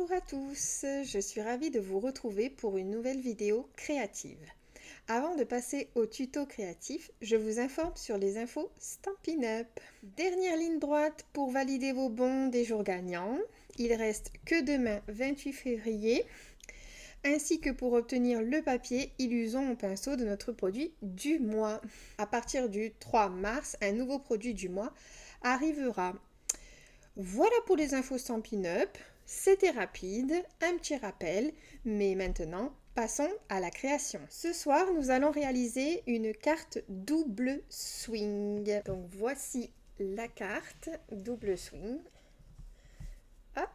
Bonjour à tous, je suis ravie de vous retrouver pour une nouvelle vidéo créative. Avant de passer au tuto créatif, je vous informe sur les infos Stampin' Up. Dernière ligne droite pour valider vos bons des jours gagnants. Il reste que demain 28 février, ainsi que pour obtenir le papier illusion au pinceau de notre produit du mois. À partir du 3 mars, un nouveau produit du mois arrivera. Voilà pour les infos Stampin' Up. C'était rapide, un petit rappel, mais maintenant, passons à la création. Ce soir, nous allons réaliser une carte double swing. Donc voici la carte double swing. Hop.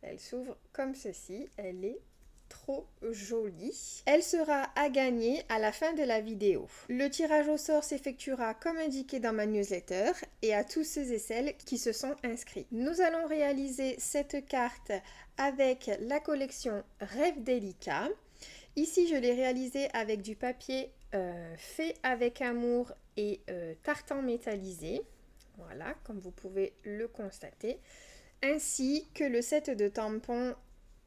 Elle s'ouvre comme ceci. Elle est trop jolie. Elle sera à gagner à la fin de la vidéo. Le tirage au sort s'effectuera comme indiqué dans ma newsletter et à tous ceux et celles qui se sont inscrits. Nous allons réaliser cette carte avec la collection Rêve Délicat. Ici, je l'ai réalisée avec du papier fait avec amour et tartan métallisé. Voilà, comme vous pouvez le constater. Ainsi que le set de tampons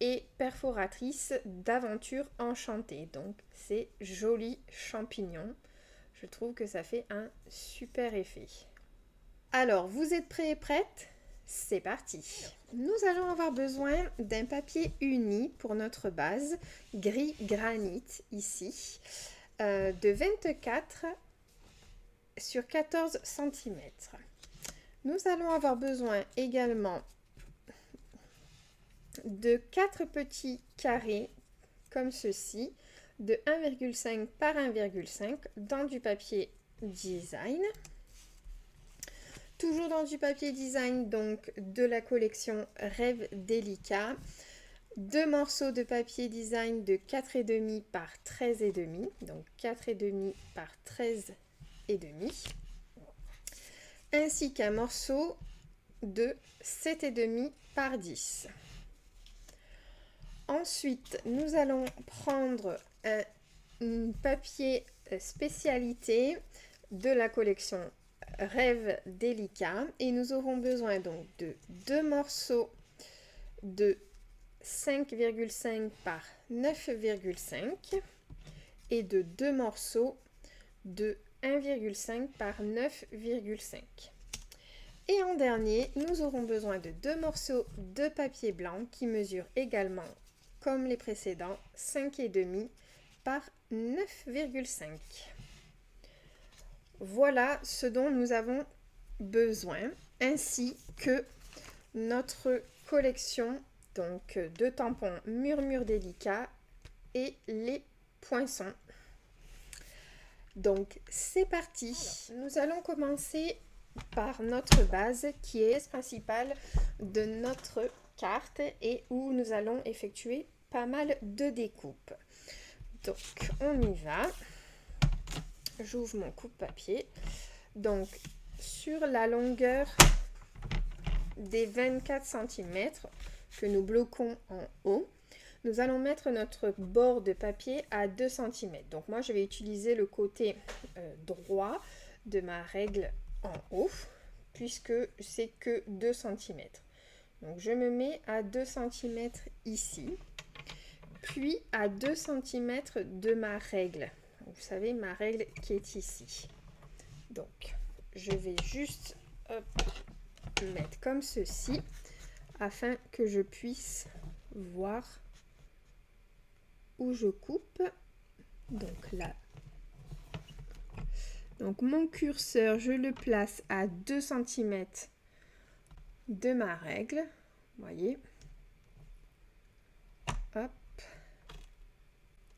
et perforatrice d'aventure enchantée. Donc c'est joli champignon. Je trouve que ça fait un super effet. Alors, vous êtes prêts et prêtes? C'est parti. Nous allons avoir besoin d'un papier uni pour notre base, gris granit ici, de 24 sur 14 cm. Nous allons avoir besoin également de 4 petits carrés comme ceci, de 1,5 par 1,5 dans du papier design. Toujours dans du papier design, donc de la collection Rêve Délicat. 2 morceaux de papier design de 4,5 par 13,5, donc 4,5 par 13,5, ainsi qu'un morceau de 7,5 par 10. Ensuite, nous allons prendre un papier spécialité de la collection Rêve Délicat et nous aurons besoin donc de 2 morceaux de 5,5 par 9,5 et de 2 morceaux de 1,5 par 9,5. Et en dernier, nous aurons besoin de 2 morceaux de papier blanc qui mesurent également, comme les précédents, 5,5 par 9,5. Voilà ce dont nous avons besoin, ainsi que notre collection donc, de tampons Murmure Délicat et les poinçons. Donc c'est parti. Nous allons commencer par notre base qui est principale de notre carte et où nous allons effectuer pas mal de découpes. Donc on y va. J'ouvre mon coupe-papier. Donc sur la longueur des 24 cm que nous bloquons en haut, nous allons mettre notre bord de papier à 2 cm. Donc moi je vais utiliser le côté droit de ma règle en haut puisque c'est que 2 cm. Donc je me mets à 2 cm ici, puis à 2 cm de ma règle. Vous savez, ma règle qui est ici. Donc je vais juste mettre comme ceci afin que je puisse voir où je coupe. Donc là. Donc mon curseur, je le place à 2 cm de ma règle. Vous voyez. Hop.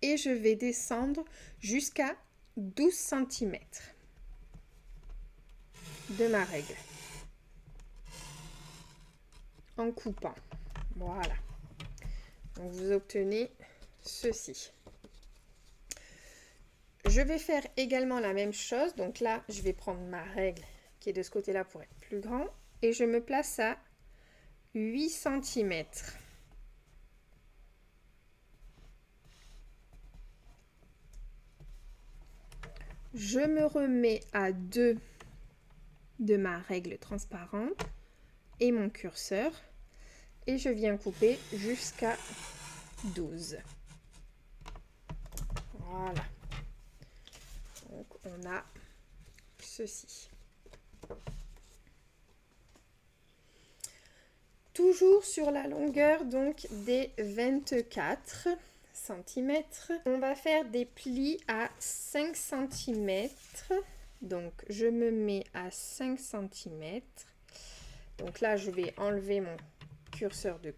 Et je vais descendre jusqu'à 12 cm de ma règle. En coupant. Voilà. Donc vous obtenez ceci. Je vais faire également la même chose. Donc là, je vais prendre ma règle qui est de ce côté-là pour être plus grand. Et je me place à 8 cm. Je me remets à 2 de ma règle transparente et mon curseur. et je viens couper jusqu'à 12. Voilà. Donc on a ceci. Toujours sur la longueur donc des 24 cm, on va faire des plis à 5 cm. Donc je me mets à 5 cm. Donc là je vais enlever mon curseur de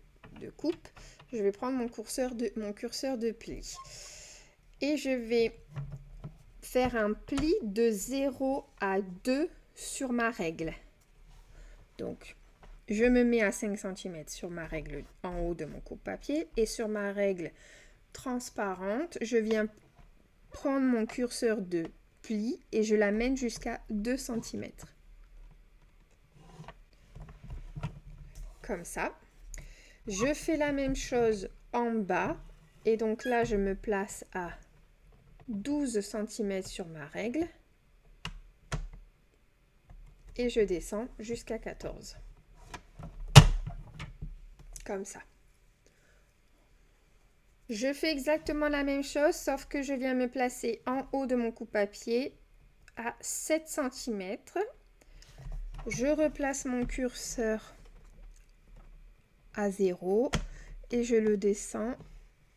coupe. Je vais prendre mon curseur de pli. Et je vais faire un pli de 0 à 2 sur ma règle. Donc je me mets à 5 cm sur ma règle en haut de mon coupe-papier et sur ma règle transparente, je viens prendre mon curseur de pli et je l'amène jusqu'à 2 cm. Comme ça. Je fais la même chose en bas et donc là je me place à 12 cm sur ma règle et je descends jusqu'à 14. Comme ça. Je fais exactement la même chose, sauf que je viens me placer en haut de mon coupe-papier à 7 cm. Je replace mon curseur à 0 et je le descends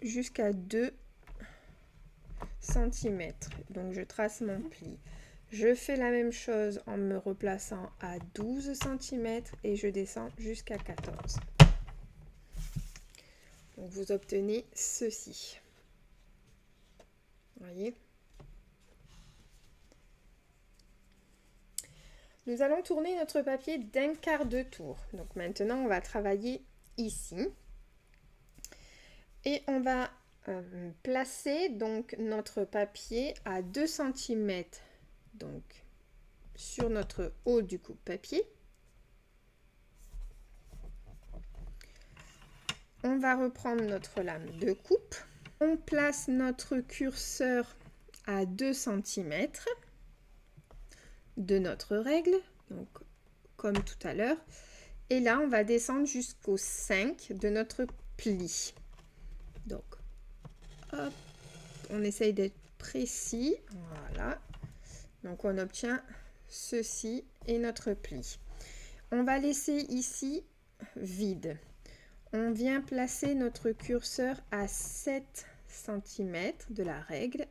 jusqu'à 2 cm. Donc je trace mon pli. Je fais la même chose en me replaçant à 12 cm et je descends jusqu'à 14. Donc vous obtenez ceci. Voyez. Nous allons tourner notre papier d'un quart de tour. Donc maintenant, on va travailler ici. Et on va placer donc notre papier à 2 cm donc, sur notre haut du coupe-papier. On va reprendre notre lame de coupe. On place notre curseur à 2 cm de notre règle, donc comme tout à l'heure. Et là, on va descendre jusqu'au 5 de notre pli. Donc, hop, on essaye d'être précis. Voilà. Donc, on obtient ceci et notre pli. On va laisser ici vide. On vient placer notre curseur à 7 cm de la règle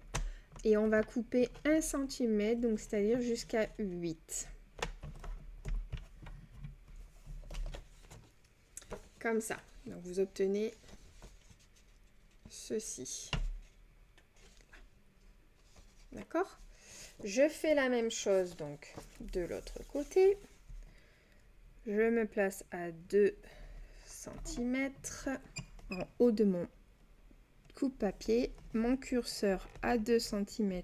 et on va couper 1 cm, donc c'est-à-dire jusqu'à 8. Comme ça. Donc vous obtenez ceci. D'accord? Je fais la même chose donc de l'autre côté. Je me place à 2 cm en haut de mon coupe-papier, mon curseur à 2 cm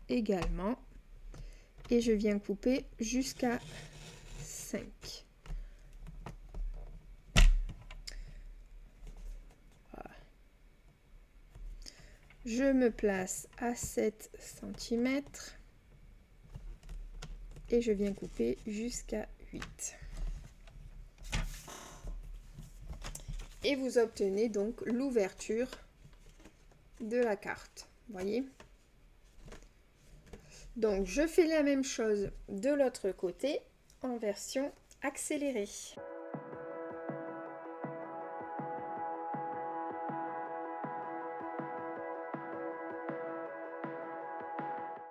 également et je viens couper jusqu'à 5. Voilà. Je me place à 7 cm et je viens couper jusqu'à 8. Et vous obtenez donc l'ouverture de la carte. Voyez? Donc je fais la même chose de l'autre côté en version accélérée.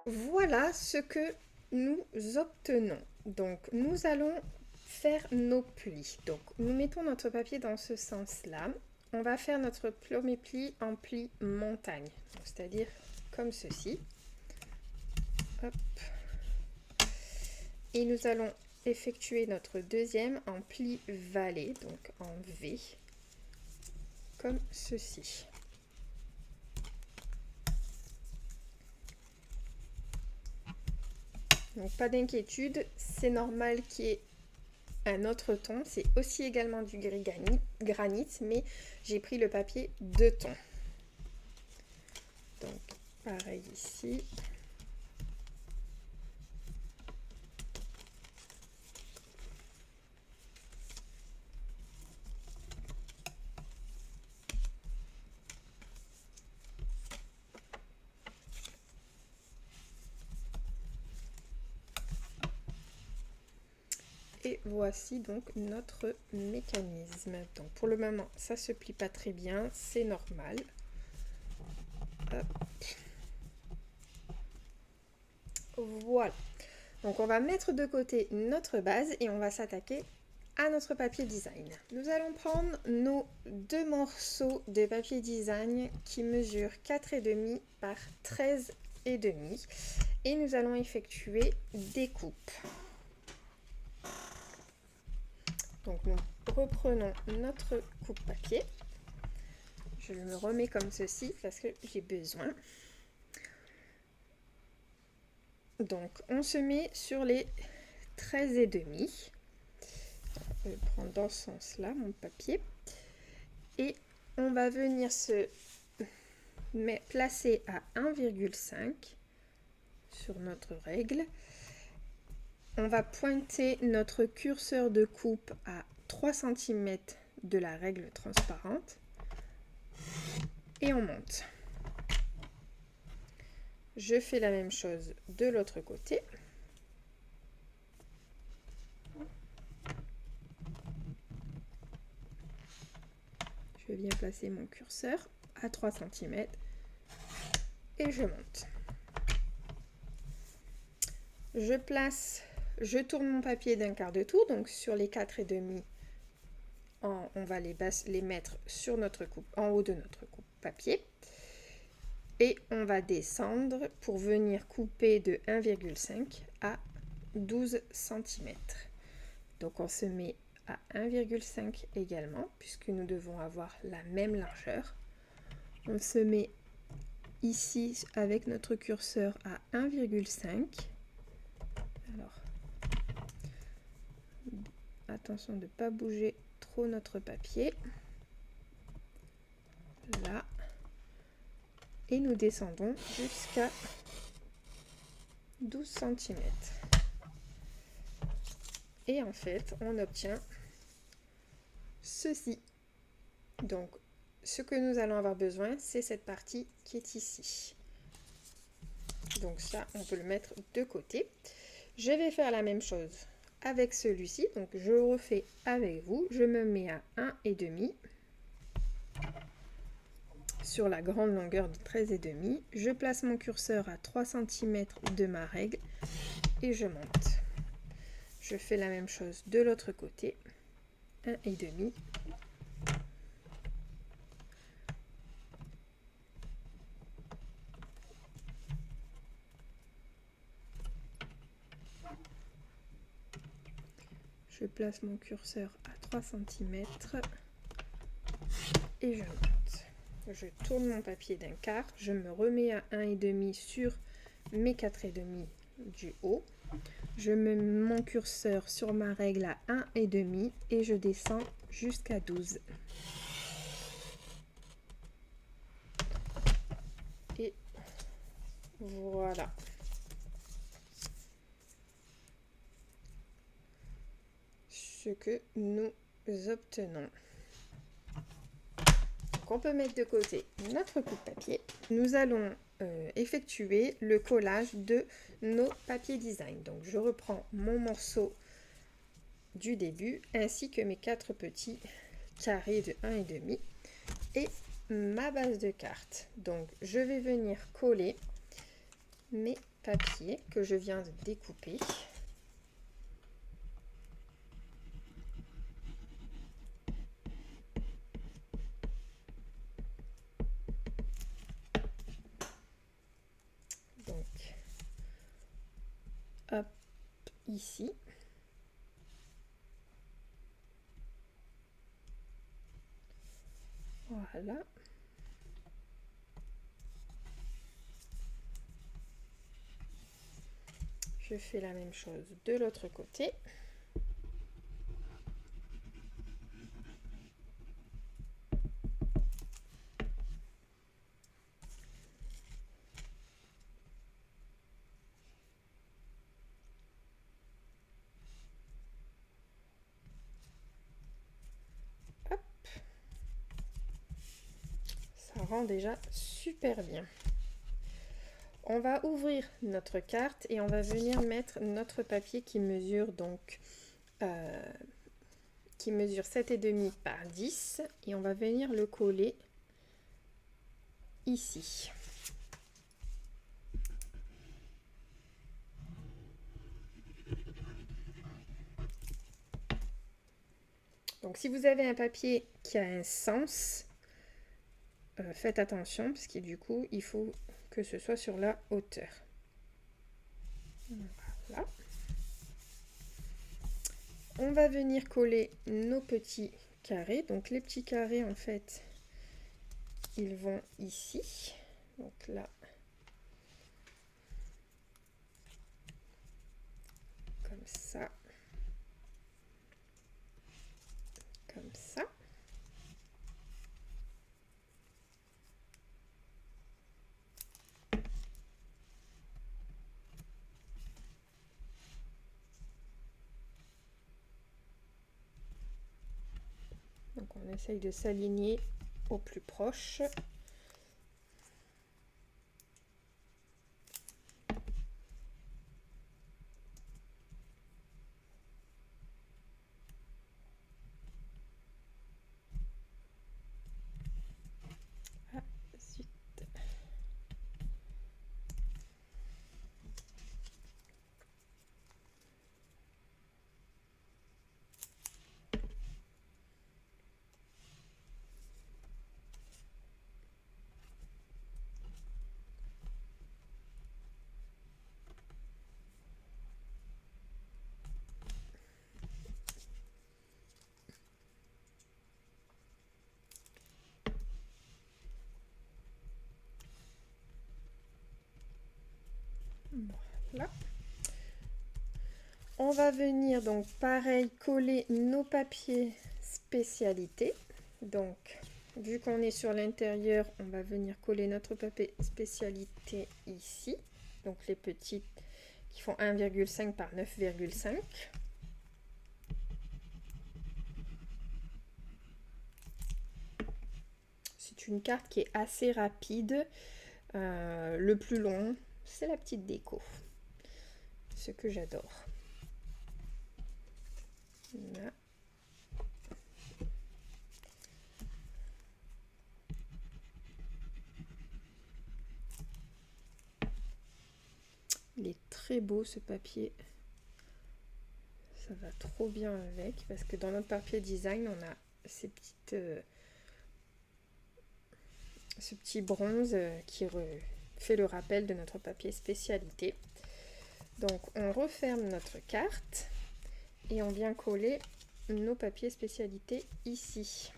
Voilà ce que nous obtenons. Donc nous allons faire nos plis. Donc nous mettons notre papier dans ce sens-là. On va faire notre premier pli en pli montagne, c'est-à-dire comme ceci. Hop. Et nous allons effectuer notre deuxième en pli vallée, donc en V, comme ceci. Donc pas d'inquiétude, c'est normal qu'il y ait un autre ton, c'est aussi également du gris granit, mais j'ai pris le papier 2 tons. Donc pareil ici. Et voici donc notre mécanisme. Donc pour le moment, ça se plie pas très bien, c'est normal. Hop. Voilà. Donc on va mettre de côté notre base et on va s'attaquer à notre papier design. Nous allons prendre nos 2 morceaux de papier design qui mesurent 4,5 par 13,5 et nous allons effectuer des coupes. Donc nous reprenons notre coupe papier. Je me remets comme ceci parce que j'ai besoin. Donc on se met sur les 13,5. Je vais prendre dans ce sens-là mon papier. Et on va venir se placer à 1,5 sur notre règle. On va pointer notre curseur de coupe à 3 cm de la règle transparente. Et on monte. Je fais la même chose de l'autre côté. Je viens placer mon curseur à 3 cm et je monte. Je tourne mon papier d'un quart de tour, donc sur les 4,5, on va les mettre sur notre coupe, en haut de notre coupe papier. Et on va descendre pour venir couper de 1,5 à 12 cm. Donc on se met à 1,5 également, puisque nous devons avoir la même largeur. On se met ici avec notre curseur à 1,5. Alors, attention de ne pas bouger trop notre papier. Là. Et nous descendons jusqu'à 12 cm. Et en fait, on obtient ceci. Donc, ce que nous allons avoir besoin, c'est cette partie qui est ici. Donc ça, on peut le mettre de côté. Je vais faire la même chose avec celui-ci. Donc, je refais avec vous. Je me mets à 1,5 sur la grande longueur de 13,5. Je place mon curseur à 3 cm de ma règle et je monte. Je fais la même chose de l'autre côté. 1,5. Je place mon curseur à 3 cm et je monte. Je tourne mon papier d'un quart, je me remets à 1,5 sur mes 4,5 du haut. Je mets mon curseur sur ma règle à 1,5 et je descends jusqu'à 12. Et voilà. Ce que nous obtenons. Donc on peut mettre de côté notre coupe papier. Nous allons effectuer le collage de nos papiers design. Donc je reprends mon morceau du début ainsi que mes 4 petits carrés de 1,5 et ma base de carte. Donc je vais venir coller mes papiers que je viens de découper. Donc hop, ici. Voilà. Je fais la même chose de l'autre côté. Hop. Ça rend déjà super bien. On va ouvrir notre carte et on va venir mettre notre papier qui mesure donc qui mesure 7,5 par 10 et on va venir le coller ici. Donc si vous avez un papier qui a un sens, faites attention parce que du coup il faut que ce soit sur la hauteur. Voilà. On va venir coller nos petits carrés. Donc les petits carrés en fait, ils vont ici. Donc là, comme ça, comme ça. Donc on essaye de s'aligner au plus proche. Ensuite, voilà. On va venir donc pareil coller nos papiers spécialité. Donc vu qu'on est sur l'intérieur, on va venir coller notre papier spécialité ici. Donc les petites qui font 1,5 par 9,5. C'est une carte qui est assez rapide. Le plus long, c'est la petite déco. Ce que j'adore. Là. Il est très beau ce papier. Ça va trop bien avec parce que dans notre papier design, on a ces petites, ce petit bronze qui fait le rappel de notre papier spécialité. Donc on referme notre carte et on vient coller nos papiers spécialité ici.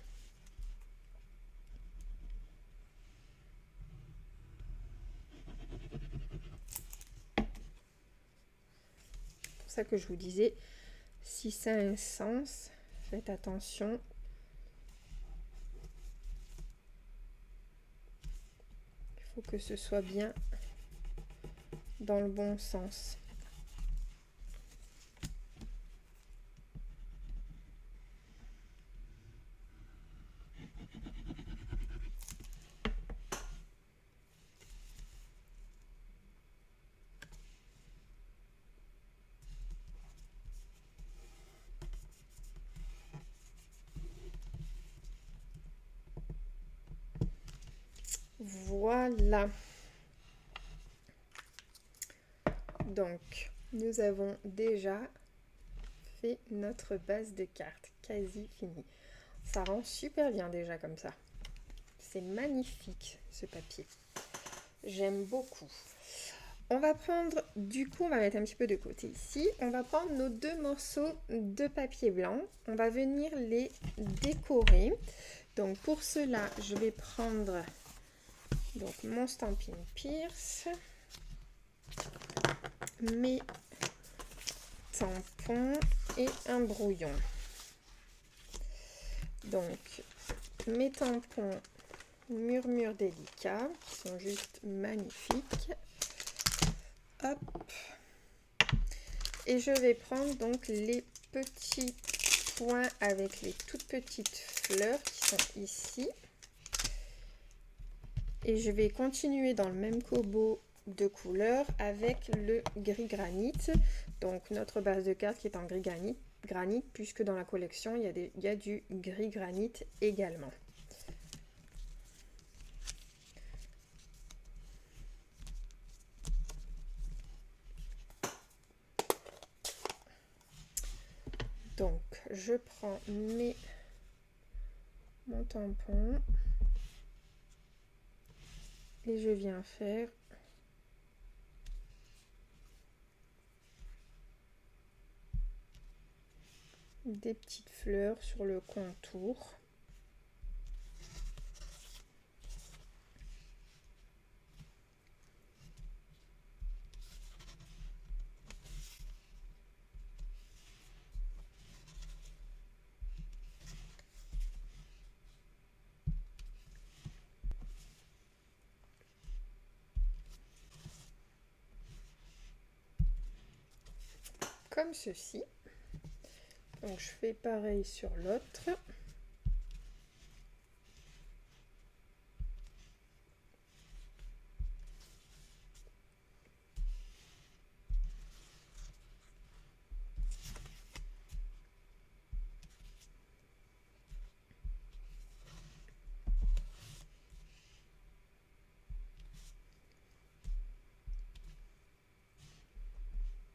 C'est pour ça que je vous disais, si ça a un sens, faites attention. Il faut que ce soit bien dans le bon sens. Voilà. Donc, nous avons déjà fait notre base de cartes, quasi finie. Ça rend super bien déjà comme ça. C'est magnifique ce papier. J'aime beaucoup. On va prendre, du coup, on va mettre un petit peu de côté ici. On va prendre nos deux morceaux de papier blanc. On va venir les décorer. Donc pour cela, je vais prendre donc mon Stampin' Pierce, mes tampons et un brouillon. Donc mes tampons Murmure délicat qui sont juste magnifiques. Hop. Et je vais prendre donc les petits points avec les toutes petites fleurs qui sont ici. Et je vais continuer dans le même combo de couleurs avec le gris granit. Donc notre base de carte qui est en gris granit granit, puisque dans la collection, il y a du gris granit également. Donc, je prends mon tampon et je viens faire des petites fleurs sur le contour. Comme ceci. Donc je fais pareil sur l'autre.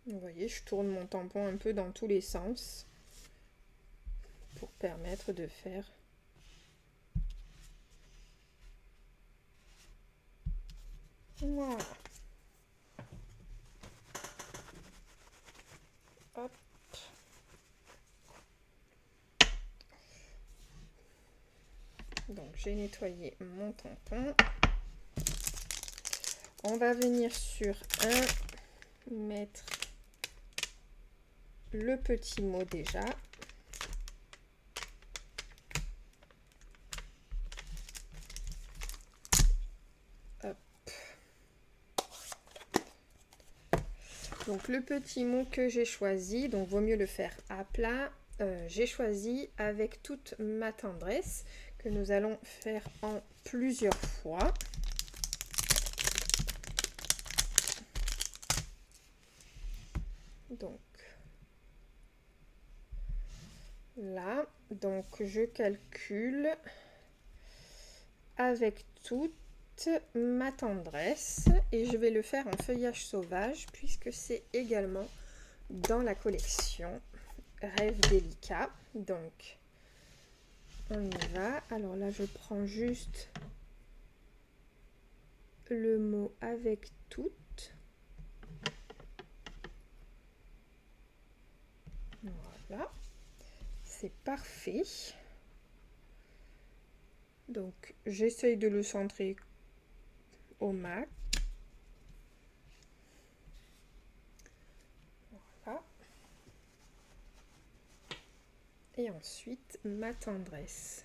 Vous voyez, je tourne mon tampon un peu dans tous les sens pour permettre de faire voilà. Hop. Donc j'ai nettoyé mon tampon. On va venir sur mettre le petit mot déjà. Hop. Donc le petit mot que j'ai choisi, donc vaut mieux le faire à plat. J'ai choisi avec toute ma tendresse que nous allons faire en plusieurs fois. Donc là, donc je calcule avec toute ma tendresse et je vais le faire en feuillage sauvage puisque c'est également dans la collection Rêve délicat. Donc on y va. Alors là je prends juste le mot avec toute. Voilà, c'est parfait. Donc j'essaye de le centrer au max. Voilà. Et ensuite ma tendresse.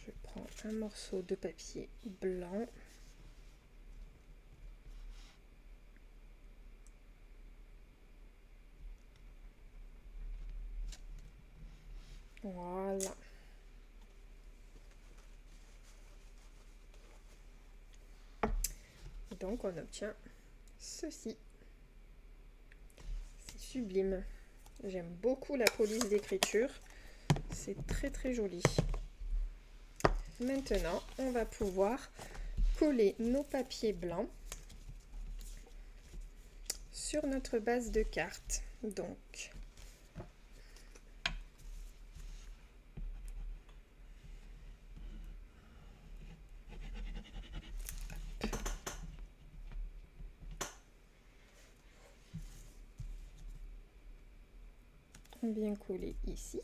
Je prends un morceau de papier blanc. Voilà. Donc on obtient ceci. C'est sublime. J'aime beaucoup la police d'écriture. C'est très très joli. Maintenant, on va pouvoir coller nos papiers blancs sur notre base de carte. Donc, on vient coller ici.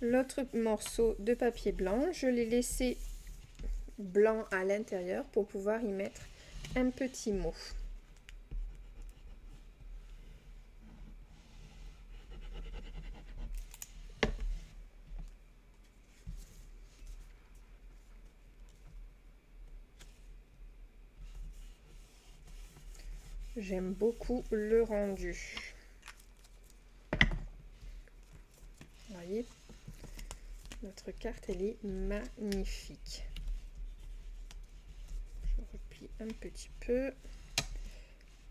L'autre morceau de papier blanc, je l'ai laissé blanc à l'intérieur pour pouvoir y mettre un petit mot. J'aime beaucoup le rendu. Vous voyez, Notre carte, elle est magnifique. Je replie un petit peu.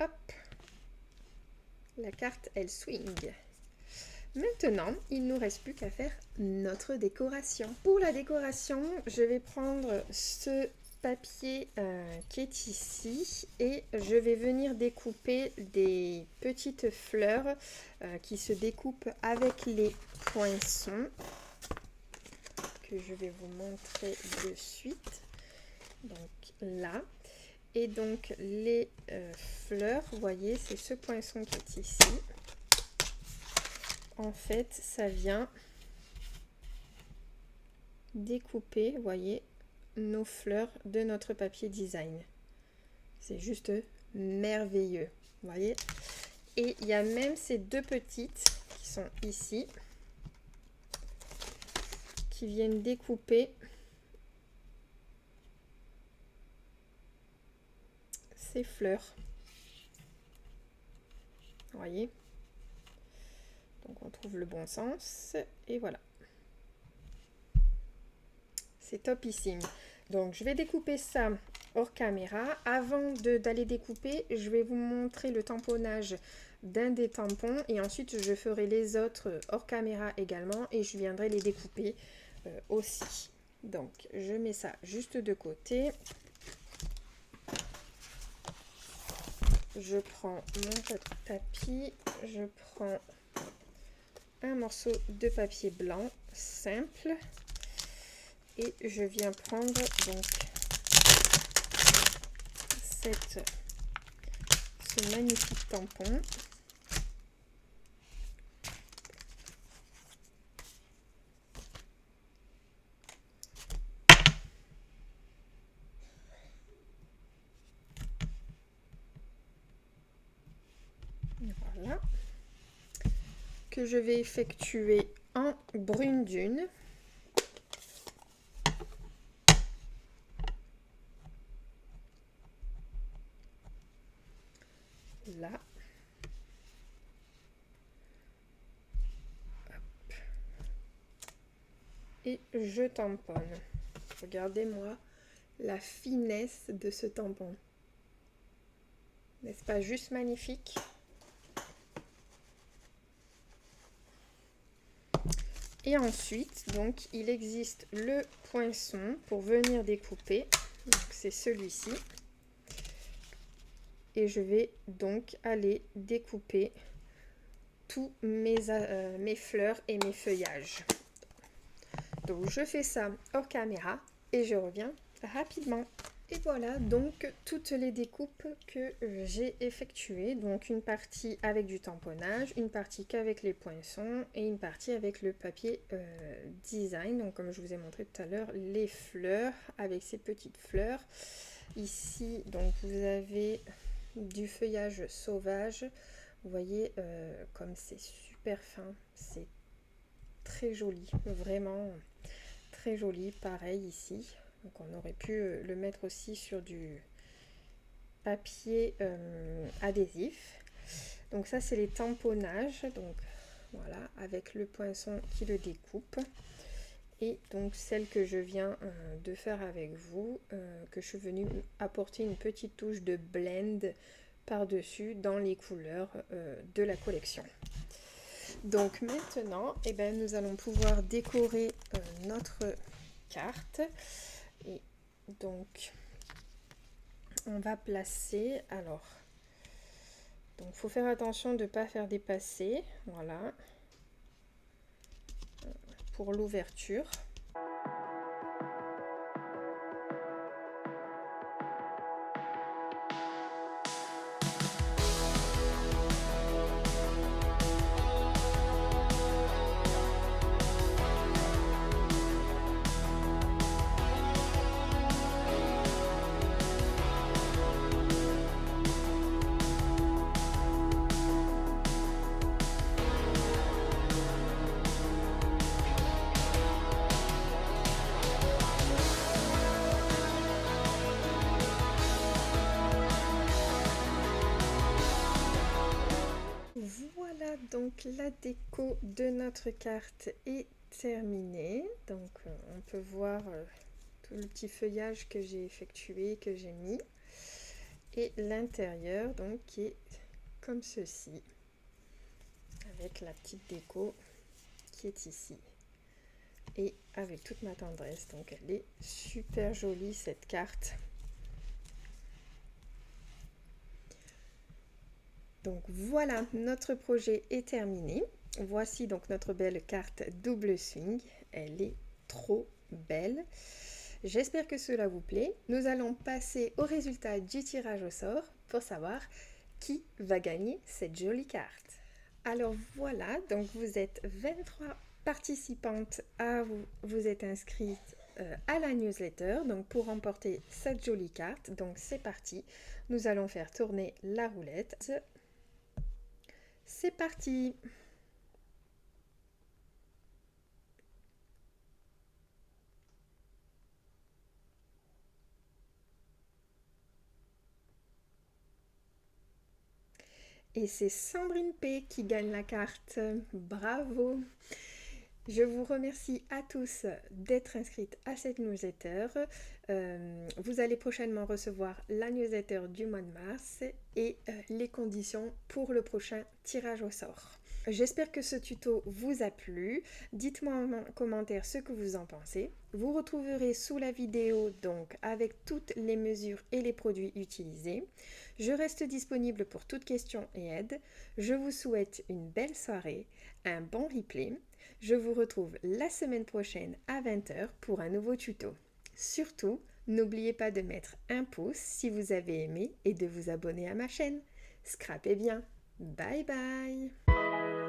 Hop. La carte, elle swing. Maintenant, il ne nous reste plus qu'à faire notre décoration. Pour la décoration, je vais prendre ce papier qui est ici et je vais venir découper des petites fleurs qui se découpent avec les poinçons que je vais vous montrer de suite. Donc là, et donc les fleurs, vous voyez, c'est ce poinçon qui est ici. En fait, ça vient découper, vous voyez, nos fleurs de notre papier design. C'est juste merveilleux, vous voyez. Et il y a même ces deux petites qui sont ici, qui viennent découper ces fleurs. Vous voyez. Donc on trouve le bon sens et voilà. C'est topissime. Donc je vais découper ça hors caméra. Avant d'aller découper, je vais vous montrer le tamponnage d'un des tampons et ensuite je ferai les autres hors caméra également et je viendrai les découper aussi. Donc je mets ça juste de côté. Je prends mon tapis, je prends un morceau de papier blanc simple et je viens prendre donc ce magnifique tampon. Voilà. Que je vais effectuer en brune dune. Là. Hop. Et je tamponne. Regardez-moi la finesse de ce tampon. N'est-ce pas juste magnifique? Et ensuite, donc, il existe le poinçon pour venir découper. Donc, c'est celui-ci. Et je vais donc aller découper tous mes fleurs et mes feuillages. Donc, je fais ça hors caméra et je reviens rapidement. Et voilà donc toutes les découpes que j'ai effectuées. Donc une partie avec du tamponnage, une partie qu'avec les poinçons et une partie avec le papier design. Donc comme je vous ai montré tout à l'heure, les fleurs avec ces petites fleurs. Ici donc vous avez du feuillage sauvage. Vous voyez comme c'est super fin, c'est très joli, vraiment très joli. Pareil ici. Donc on aurait pu le mettre aussi sur du papier adhésif. Donc ça c'est les tamponnages. Donc voilà, avec le poinçon qui le découpe. Et donc celle que je viens de faire avec vous, que je suis venue apporter une petite touche de blend par-dessus dans les couleurs de la collection. Donc maintenant, eh ben, nous allons pouvoir décorer notre carte. Et donc on va placer, alors donc faut faire attention de ne pas faire dépasser, voilà, pour l'ouverture. Voilà donc la déco de notre carte est terminé. Donc on peut voir tout le petit feuillage que j'ai effectué, que j'ai mis. Et l'intérieur donc qui est comme ceci, avec la petite déco qui est ici. Et avec toute ma tendresse, donc elle est super jolie cette carte. Donc voilà, notre projet est terminé. Voici donc notre belle carte double swing. Elle est trop belle. J'espère que cela vous plaît. Nous allons passer au résultat du tirage au sort pour savoir qui va gagner cette jolie carte. Alors voilà, donc vous êtes 23 participantes à vous êtes inscrites à la newsletter donc pour remporter cette jolie carte. Donc c'est parti, nous allons faire tourner la roulette. C'est parti! Et c'est Sandrine P qui gagne la carte. Bravo! Je vous remercie à tous d'être inscrites à cette newsletter. Vous allez prochainement recevoir la newsletter du mois de mars et les conditions pour le prochain tirage au sort. J'espère que ce tuto vous a plu. Dites-moi en commentaire ce que vous en pensez. Vous retrouverez sous la vidéo donc avec toutes les mesures et les produits utilisés. Je reste disponible pour toute question et aide. Je vous souhaite une belle soirée, un bon replay. Je vous retrouve la semaine prochaine à 20 h pour un nouveau tuto. Surtout, n'oubliez pas de mettre un pouce si vous avez aimé et de vous abonner à ma chain. Scrapez bien. Bye bye!